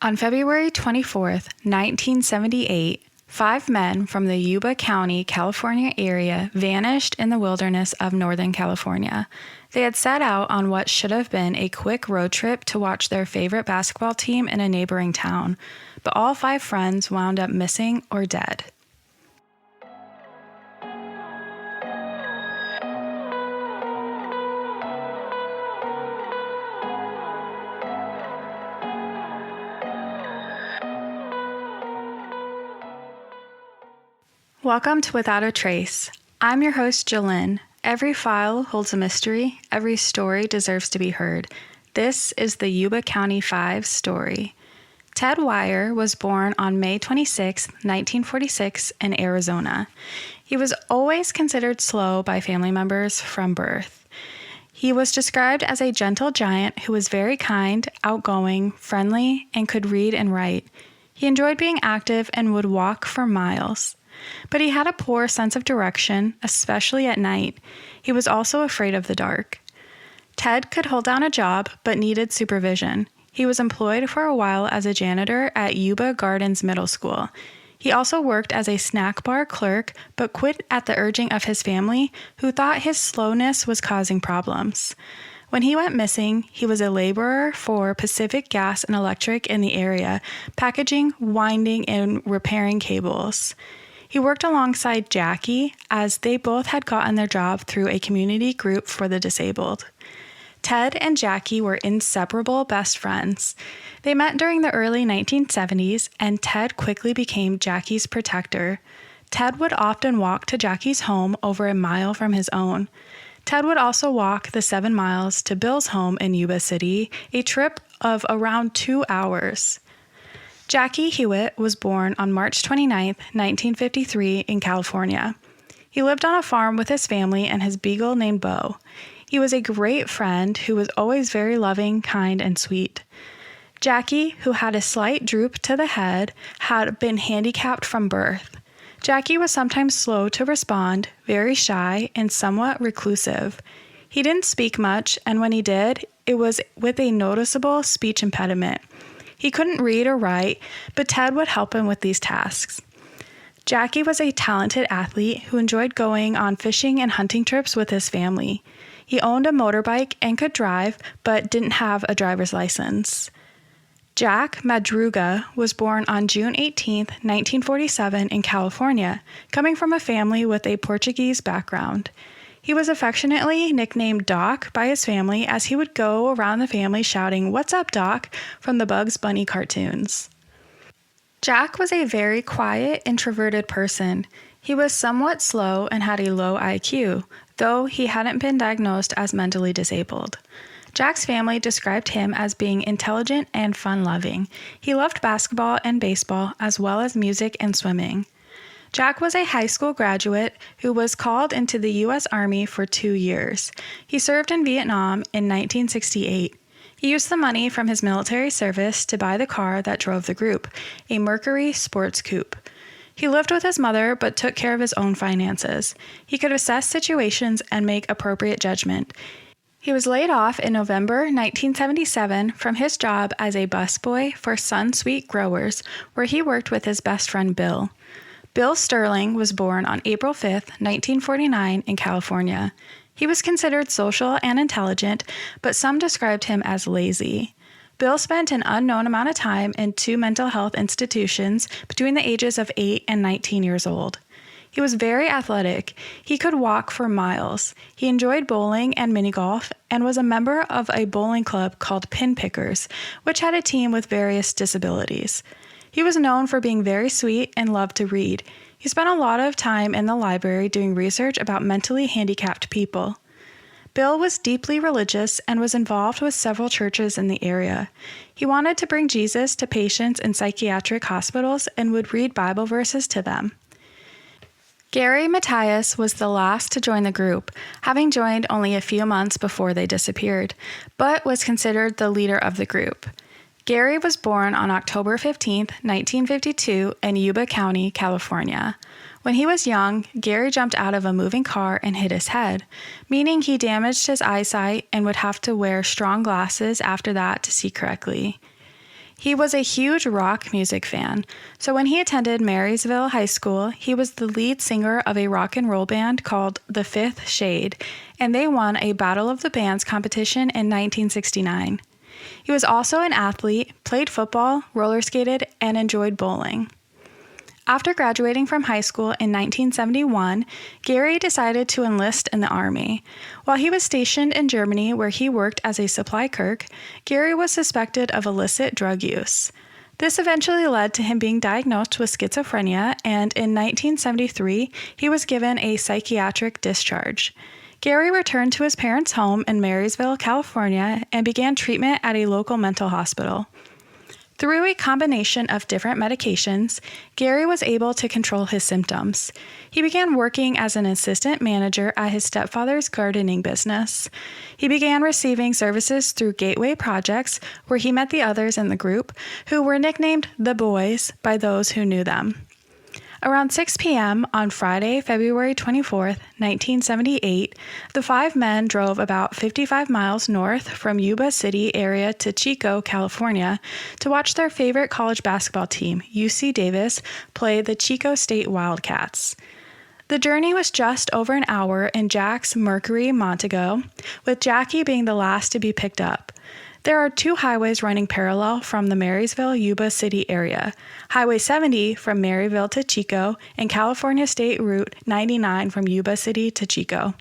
On February 24th, 1978, 5 men from the Yuba County, California area vanished in the wilderness of Northern California. They had set out on what should have been a quick road trip to watch their favorite basketball team in a neighboring town, but all 5 friends wound up missing or dead. Welcome to Without a Trace. I'm your host, Jalen. Every file holds a mystery. Every story deserves to be heard. This is the Yuba County 5 story. Ted Wire was born on May 26, 1946 in Arizona. He was always considered slow by family members from birth. He was described as a gentle giant who was very kind, outgoing, friendly, and could read and write. He enjoyed being active and would walk for miles. But he had a poor sense of direction, especially at night. He was also afraid of the dark. Ted could hold down a job, but needed supervision. He was employed for a while as a janitor at Yuba Gardens Middle School. He also worked as a snack bar clerk, but quit at the urging of his family, who thought his slowness was causing problems. When he went missing, he was a laborer for Pacific Gas and Electric in the area, packaging, winding, and repairing cables. He worked alongside Jackie, as they both had gotten their job through a community group for the disabled. Ted and Jackie were inseparable best friends. They met during the early 1970s, and Ted quickly became Jackie's protector. Ted would often walk to Jackie's home over a mile from his own. Ted would also walk the 7 miles to Bill's home in Yuba City, a trip of around 2 hours. Jackie Hewitt was born on March 29, 1953, in California. He lived on a farm with his family and his beagle named Bo. He was a great friend who was always very loving, kind, and sweet. Jackie, who had a slight droop to the head, had been handicapped from birth. Jackie was sometimes slow to respond, very shy, and somewhat reclusive. He didn't speak much, and when he did, it was with a noticeable speech impediment. He couldn't read or write, but Ted would help him with these tasks. Jackie was a talented athlete who enjoyed going on fishing and hunting trips with his family. He owned a motorbike and could drive, but didn't have a driver's license. Jack Madruga was born on June 18, 1947, in California, coming from a family with a Portuguese background. He was affectionately nicknamed Doc by his family, as he would go around the family shouting, "What's up, Doc?" from the Bugs Bunny cartoons. Jack was a very quiet, introverted person. He was somewhat slow and had a low IQ, though he hadn't been diagnosed as mentally disabled. Jack's family described him as being intelligent and fun-loving. He loved basketball and baseball, as well as music and swimming. Jack was a high school graduate who was called into the U.S. Army for 2 years. He served in Vietnam in 1968. He used the money from his military service to buy the car that drove the group, a Mercury sports coupe. He lived with his mother but took care of his own finances. He could assess situations and make appropriate judgment. He was laid off in November 1977 from his job as a busboy for Sunsweet Growers, where he worked with his best friend Bill. Bill Sterling was born on April 5, 1949, in California. He was considered social and intelligent, but some described him as lazy. Bill spent an unknown amount of time in 2 mental health institutions between the ages of 8 and 19 years old. He was very athletic. He could walk for miles. He enjoyed bowling and mini golf and was a member of a bowling club called Pin Pickers, which had a team with various disabilities. He was known for being very sweet and loved to read. He spent a lot of time in the library doing research about mentally handicapped people. Bill was deeply religious and was involved with several churches in the area. He wanted to bring Jesus to patients in psychiatric hospitals and would read Bible verses to them. Gary Matthias was the last to join the group, having joined only a few months before they disappeared, but was considered the leader of the group. Gary was born on October 15, 1952, in Yuba County, California. When he was young, Gary jumped out of a moving car and hit his head, meaning he damaged his eyesight and would have to wear strong glasses after that to see correctly. He was a huge rock music fan, so when he attended Marysville High School, he was the lead singer of a rock and roll band called The Fifth Shade, and they won a Battle of the Bands competition in 1969. He was also an athlete, played football, roller skated, and enjoyed bowling. After graduating from high school in 1971, Gary decided to enlist in the Army. While he was stationed in Germany, where he worked as a supply clerk, Gary was suspected of illicit drug use. This eventually led to him being diagnosed with schizophrenia, and in 1973, he was given a psychiatric discharge. Gary returned to his parents' home in Marysville, California, and began treatment at a local mental hospital. Through a combination of different medications, Gary was able to control his symptoms. He began working as an assistant manager at his stepfather's gardening business. He began receiving services through Gateway Projects, where he met the others in the group, who were nicknamed the Boys by those who knew them. Around 6 p.m. on Friday, February 24, 1978, the five men drove about 55 miles north from Yuba City area to Chico, California, to watch their favorite college basketball team, UC Davis, play the Chico State Wildcats. The journey was just over an hour in Jack's Mercury Montego, with Jackie being the last to be picked up. There are two highways running parallel from the Marysville-Yuba City area, Highway 70 from Maryville to Chico, and California State Route 99 from Yuba City to Chico.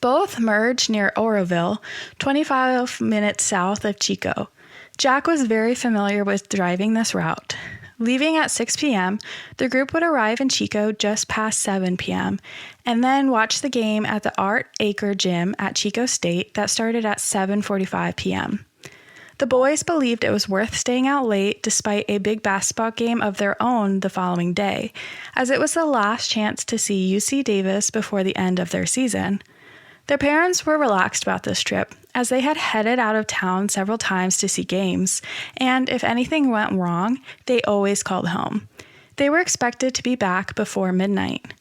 Both merge near Oroville, 25 minutes south of Chico. Jack was very familiar with driving this route. Leaving at 6 p.m., the group would arrive in Chico just past 7 p.m., and then watch the game at the Art Acre Gym at Chico State that started at 7:45 p.m. The boys believed it was worth staying out late despite a big basketball game of their own the following day, as it was the last chance to see UC Davis before the end of their season. Their parents were relaxed about this trip, as they had headed out of town several times to see games, and if anything went wrong, they always called home. They were expected to be back before midnight.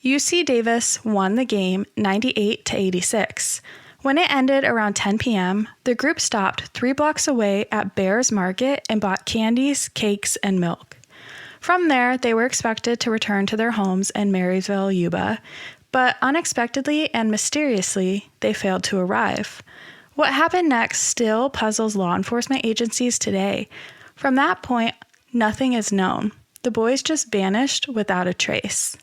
UC Davis won the game 98-86. When it ended around 10 p.m., the group stopped 3 blocks away at Bears Market and bought candies, cakes, and milk. From there, they were expected to return to their homes in Marysville, Yuba, but unexpectedly and mysteriously, they failed to arrive. What happened next still puzzles law enforcement agencies today. From that point, nothing is known. The boys just vanished without a trace.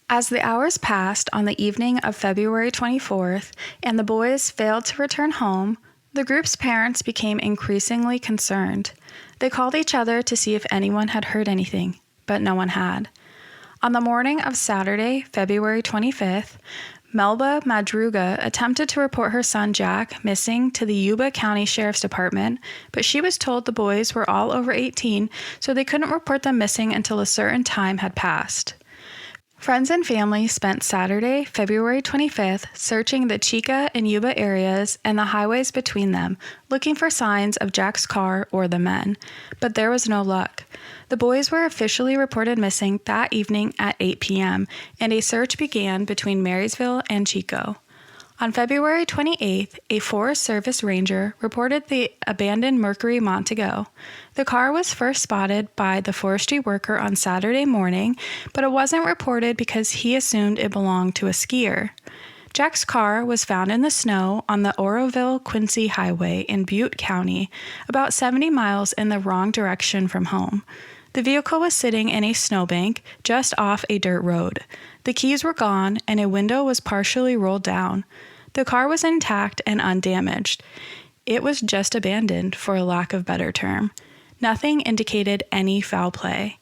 As the hours passed on the evening of February 24th and the boys failed to return home, the group's parents became increasingly concerned. They called each other to see if anyone had heard anything, but no one had. On the morning of Saturday, February 25th, Melba Madruga attempted to report her son Jack missing to the Yuba County Sheriff's Department, but she was told the boys were all over 18, so they couldn't report them missing until a certain time had passed. Friends and family spent Saturday, February 25th, searching the Chica and Yuba areas and the highways between them, looking for signs of Jack's car or the men, but there was no luck. The boys were officially reported missing that evening at 8 p.m., and a search began between Marysville and Chico. On February 28th, a Forest Service ranger reported the abandoned Mercury Montego. The car was first spotted by the forestry worker on Saturday morning, but it wasn't reported because he assumed it belonged to a skier. Jack's car was found in the snow on the Oroville-Quincy Highway in Butte County, about 70 miles in the wrong direction from home. The vehicle was sitting in a snowbank just off a dirt road. The keys were gone, and a window was partially rolled down. The car was intact and undamaged. It was just abandoned, for a lack of better term. Nothing indicated any foul play.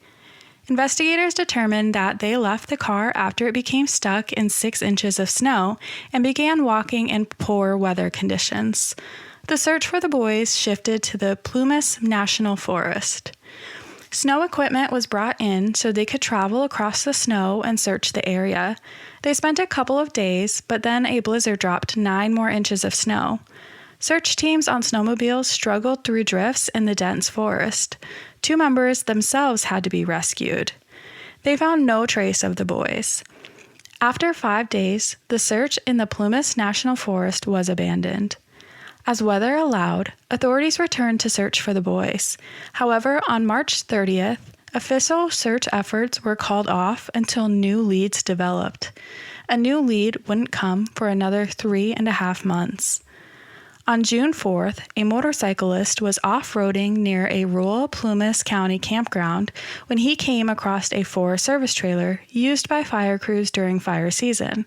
Investigators determined that they left the car after it became stuck in 6 inches of snow and began walking in poor weather conditions. The search for the boys shifted to the Plumas National Forest. Snow equipment was brought in so they could travel across the snow and search the area. They spent a couple of days, but then a blizzard dropped 9 more inches of snow. Search teams on snowmobiles struggled through drifts in the dense forest. 2 members themselves had to be rescued. They found no trace of the boys. After 5 days, the search in the Plumas National Forest was abandoned. As weather allowed, authorities returned to search for the boys. However, on March 30th, official search efforts were called off until new leads developed. A new lead wouldn't come for another 3.5 months. On June 4th, a motorcyclist was off-roading near a rural Plumas County campground when he came across a Forest Service trailer used by fire crews during fire season.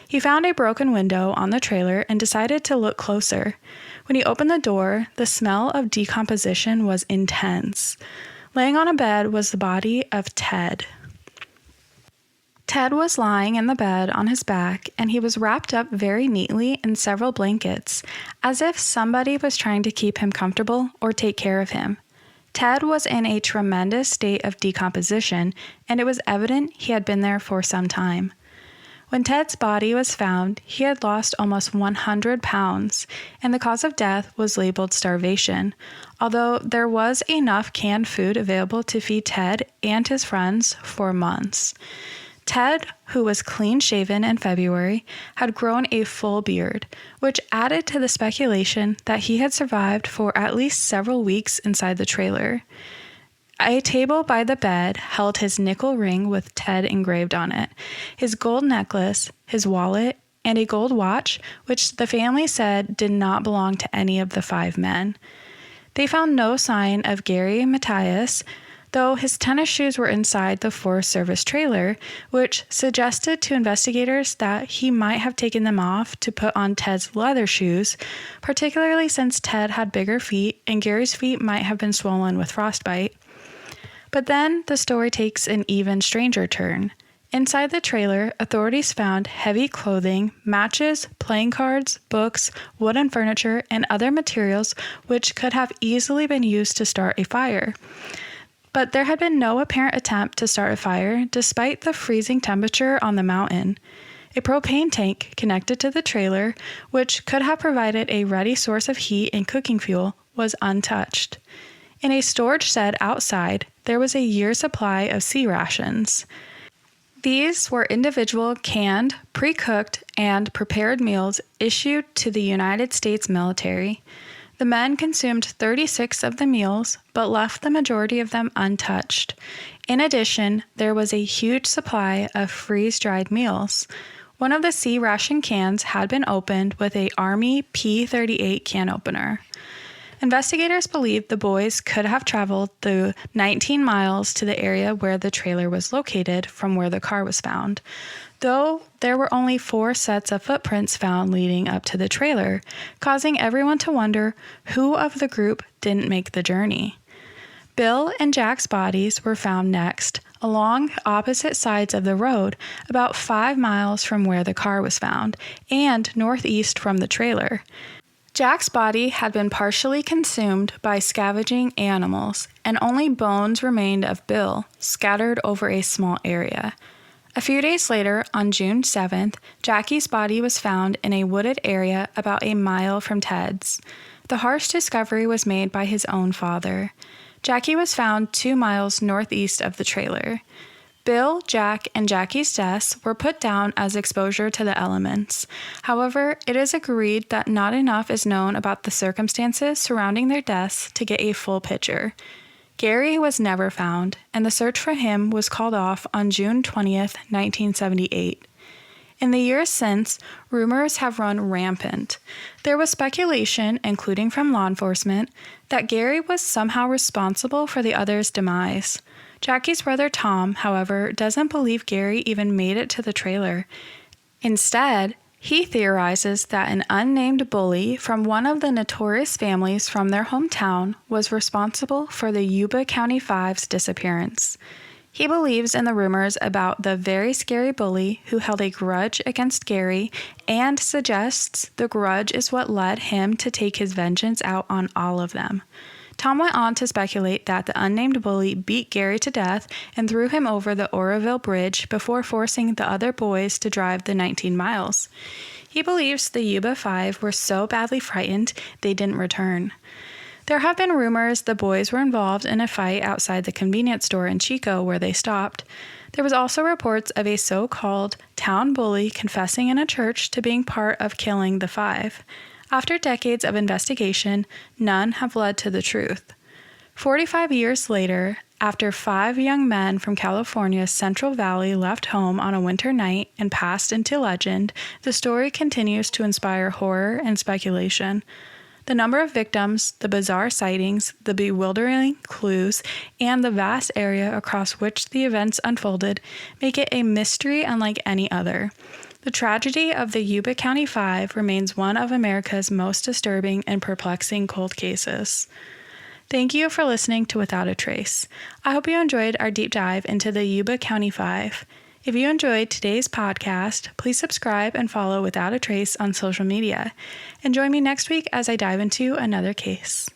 He found a broken window on the trailer and decided to look closer. When he opened the door, the smell of decomposition was intense. Laying on a bed was the body of Ted. Ted was lying in the bed on his back, and he was wrapped up very neatly in several blankets, as if somebody was trying to keep him comfortable or take care of him. Ted was in a tremendous state of decomposition, and it was evident he had been there for some time. When Ted's body was found, he had lost almost 100 pounds, and the cause of death was labeled starvation, although there was enough canned food available to feed Ted and his friends for months. Ted, who was clean-shaven in February, had grown a full beard, which added to the speculation that he had survived for at least several weeks inside the trailer. A table by the bed held his nickel ring with Ted engraved on it, his gold necklace, his wallet, and a gold watch, which the family said did not belong to any of the 5 men. They found no sign of Gary Matthias, though his tennis shoes were inside the Forest Service trailer, which suggested to investigators that he might have taken them off to put on Ted's leather shoes, particularly since Ted had bigger feet and Gary's feet might have been swollen with frostbite. But then the story takes an even stranger turn. Inside the trailer, authorities found heavy clothing, matches, playing cards, books, wooden furniture, and other materials which could have easily been used to start a fire. But there had been no apparent attempt to start a fire, despite the freezing temperature on the mountain. A propane tank connected to the trailer, which could have provided a ready source of heat and cooking fuel, was untouched. In a storage shed outside, there was a year's supply of sea rations. These were individual canned, pre-cooked, and prepared meals issued to the United States military. The men consumed 36 of the meals, but left the majority of them untouched. In addition, there was a huge supply of freeze-dried meals. One of the sea ration cans had been opened with a Army P-38 can opener. Investigators believe the boys could have traveled the 19 miles to the area where the trailer was located from where the car was found, though there were only 4 sets of footprints found leading up to the trailer, causing everyone to wonder who of the group didn't make the journey. Bill and Jack's bodies were found next, along opposite sides of the road, about 5 miles from where the car was found, and northeast from the trailer. Jack's body had been partially consumed by scavenging animals, and only bones remained of Bill, scattered over a small area. A few days later, on June 7th, Jackie's body was found in a wooded area about a mile from Ted's. The harsh discovery was made by his own father. Jackie was found 2 miles northeast of the trailer. Bill, Jack, and Jackie's deaths were put down as exposure to the elements. However, it is agreed that not enough is known about the circumstances surrounding their deaths to get a full picture. Gary was never found, and the search for him was called off on June 20th, 1978. In the years since, rumors have run rampant. There was speculation, including from law enforcement, that Gary was somehow responsible for the others' demise. Jackie's brother Tom, however, doesn't believe Gary even made it to the trailer. Instead, he theorizes that an unnamed bully from one of the notorious families from their hometown was responsible for the Yuba County Five's disappearance. He believes in the rumors about the very scary bully who held a grudge against Gary and suggests the grudge is what led him to take his vengeance out on all of them. Tom went on to speculate that the unnamed bully beat Gary to death and threw him over the Oroville Bridge before forcing the other boys to drive the 19 miles. He believes the Yuba Five were so badly frightened they didn't return. There have been rumors the boys were involved in a fight outside the convenience store in Chico where they stopped. There was also reports of a so-called town bully confessing in a church to being part of killing the five. After decades of investigation, none have led to the truth. 45 years later, after 5 young men from California's Central Valley left home on a winter night and passed into legend, the story continues to inspire horror and speculation. The number of victims, the bizarre sightings, the bewildering clues, and the vast area across which the events unfolded make it a mystery unlike any other. The tragedy of the Yuba County Five remains one of America's most disturbing and perplexing cold cases. Thank you for listening to Without a Trace. I hope you enjoyed our deep dive into the Yuba County Five. If you enjoyed today's podcast, please subscribe and follow Without a Trace on social media. And join me next week as I dive into another case.